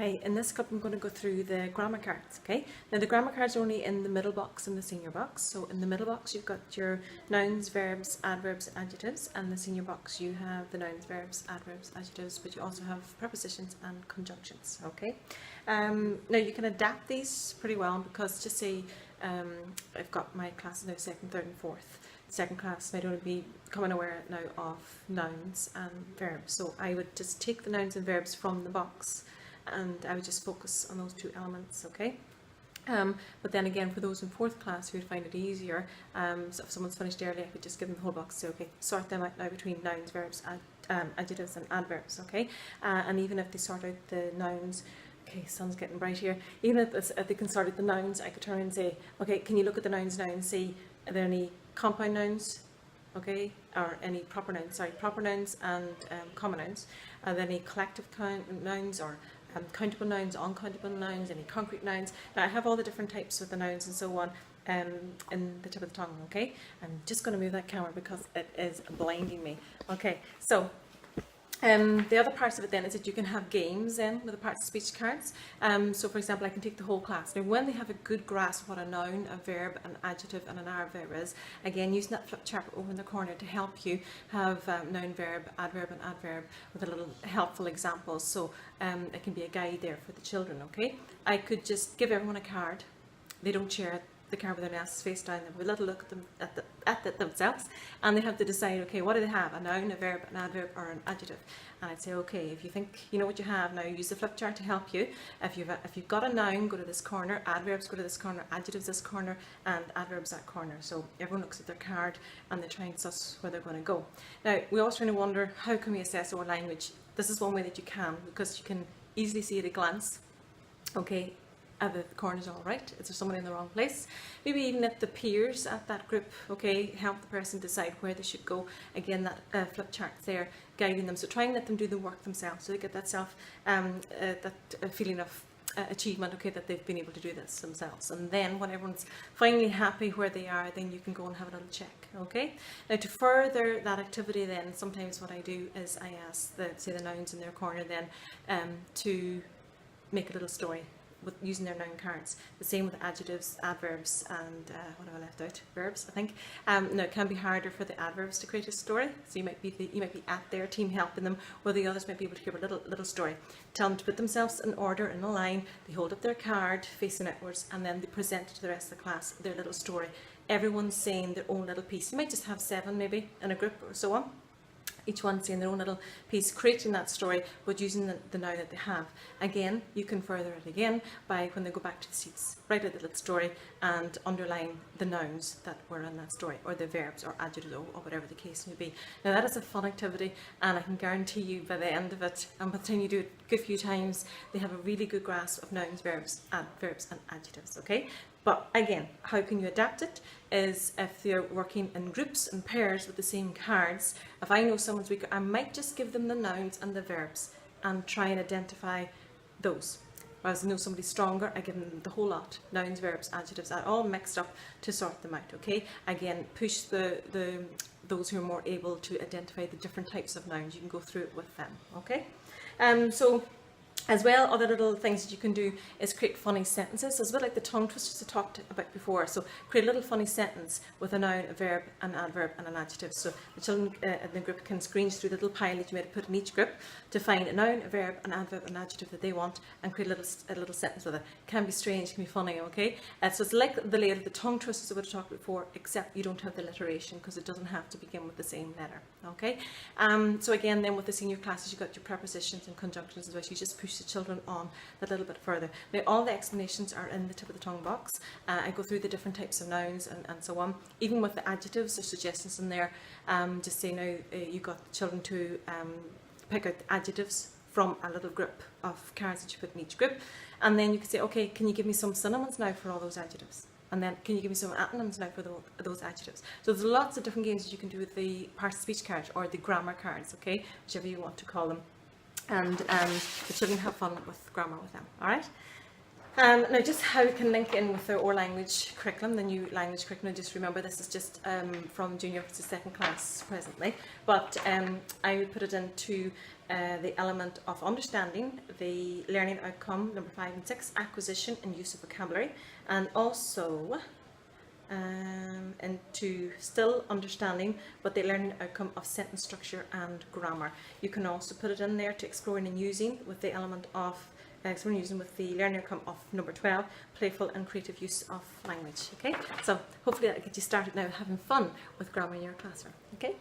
Hi, in this clip I'm going to go through the grammar cards, okay? Now the grammar cards are only in the middle box and the senior box. So in the middle box you've got your nouns, verbs, adverbs, adjectives, and the senior box you have the nouns, verbs, adverbs, adjectives, but you also have prepositions and conjunctions, okay? Now you can adapt these pretty well because just say I've got my classes now second, third and fourth. Second class might only be becoming aware now of nouns and verbs. So I would just take the nouns and verbs from the box and I would just focus on those two elements, okay? But then again, for those in fourth class who would find it easier, so if someone's finished early, I could just give them the whole box, say, okay, sort them out now between nouns, verbs, adjectives and adverbs, okay? And even if they sort out the nouns, okay, sun's getting bright here, even if they can sort out the nouns, I could turn and say, okay, can you look at the nouns now and see, are there any compound nouns, okay, or any proper nouns and common nouns, are there any collective nouns or countable nouns, uncountable nouns, any concrete nouns. Now I have all the different types of the nouns and so on in the tip of the tongue, okay? I'm just going to move that camera because it is blinding me. Okay, so the other parts of it then is that you can have games then with the parts of speech cards. So for example, I can take the whole class. Now when they have a good grasp of what a noun, a verb, an adjective and an adverb is, again using that flip chart over in the corner to help you have noun, verb, adverb and adverb with a little helpful examples. So it can be a guide there for the children, okay? I could just give everyone a card. They don't share it. The card with their asses face down, they have a little look at them themselves, and they have to decide, okay, what do they have? A noun, a verb, an adverb, or an adjective? And I'd say, okay, if you think you know what you have, now use the flip chart to help you. If you've got a noun, go to this corner, adverbs go to this corner, adjectives this corner, and adverbs that corner. So everyone looks at their card and they try and suss where they're going to go. Now we always try to wonder, how can we assess our language? This is one way that you can, because you can easily see at a glance, okay, are the corners all right? Is there someone in the wrong place? Maybe even if the peers at that group, okay, help the person decide where they should go. Again, that flip chart there guiding them. So try and let them do the work themselves, so they get that feeling of achievement, okay, that they've been able to do this themselves. And then when everyone's finally happy where they are, then you can go and have a little check, okay? Now to further that activity then, sometimes what I do is I ask say the nouns in their corner then to make a little story with using their noun cards. The same with adjectives, adverbs, and what have I left out? Verbs, I think. Now it can be harder for the adverbs to create a story, so you might be at their team helping them, while the others might be able to give a little story. Tell them to put themselves in order in a line. They hold up their card facing outwards, and then they present it to the rest of the class their little story. Everyone's saying their own little piece. You might just have 7 maybe in a group or so on. Each one saying their own little piece, creating that story, but using the noun that they have. Again, you can further it again by, when they go back to the seats, write out the little story and underline the nouns that were in that story, or the verbs or adjectives, or whatever the case may be. Now that is a fun activity, and I can guarantee you by the end of it, and by the time you do it a good few times, they have a really good grasp of nouns, verbs, adverbs and adjectives, okay? But again, how can you adapt it is if they're working in groups and pairs with the same cards. If I know someone's weaker, I might just give them the nouns and the verbs and try and identify those. Whereas I know somebody's stronger, I give them the whole lot, nouns, verbs, adjectives, all mixed up to sort them out, okay? Again, push those who are more able to identify the different types of nouns. You can go through it with them, okay? So as well, other little things that you can do is create funny sentences. So it's a bit like the tongue twisters I talked about before. So create a little funny sentence with a noun, a verb, an adverb and an adjective. So the children in the group can screen through the little pile that you might have put in each group to find a noun, a verb, an adverb, an adjective that they want, and create a little sentence with it. Can be strange, can be funny, okay? So it's like the layout of the tongue twisters I would have talked before, except you don't have the alliteration because it doesn't have to begin with the same letter, okay? So again, then with the senior classes, you've got your prepositions and conjunctions as well. So you just push the children on that little bit further. Now all the explanations are in the tip of the tongue box. I go through the different types of nouns and so on. Even with the adjectives, there's suggestions in there. Just say now you've got the children to pick out the adjectives from a little group of cards that you put in each group, and then you can say, okay, can you give me some synonyms now for all those adjectives? And then can you give me some antonyms now for those adjectives? So there's lots of different games that you can do with the parts of speech card or the grammar cards, okay, whichever you want to call them. And the children have fun with grammar with them, all right? Now just how it can link in with the Our Language curriculum, the new language curriculum. Just remember, this is just from junior to second class presently, but I would put it into the element of understanding, the learning outcome, number 5 and 6, acquisition and use of vocabulary, and also into still understanding, but the learning outcome of sentence structure and grammar. You can also put it in there to exploring and using with the element of exploring and using with the learning outcome of number 12, playful and creative use of language. Okay, so hopefully that'll get you started now having fun with grammar in your classroom. Okay.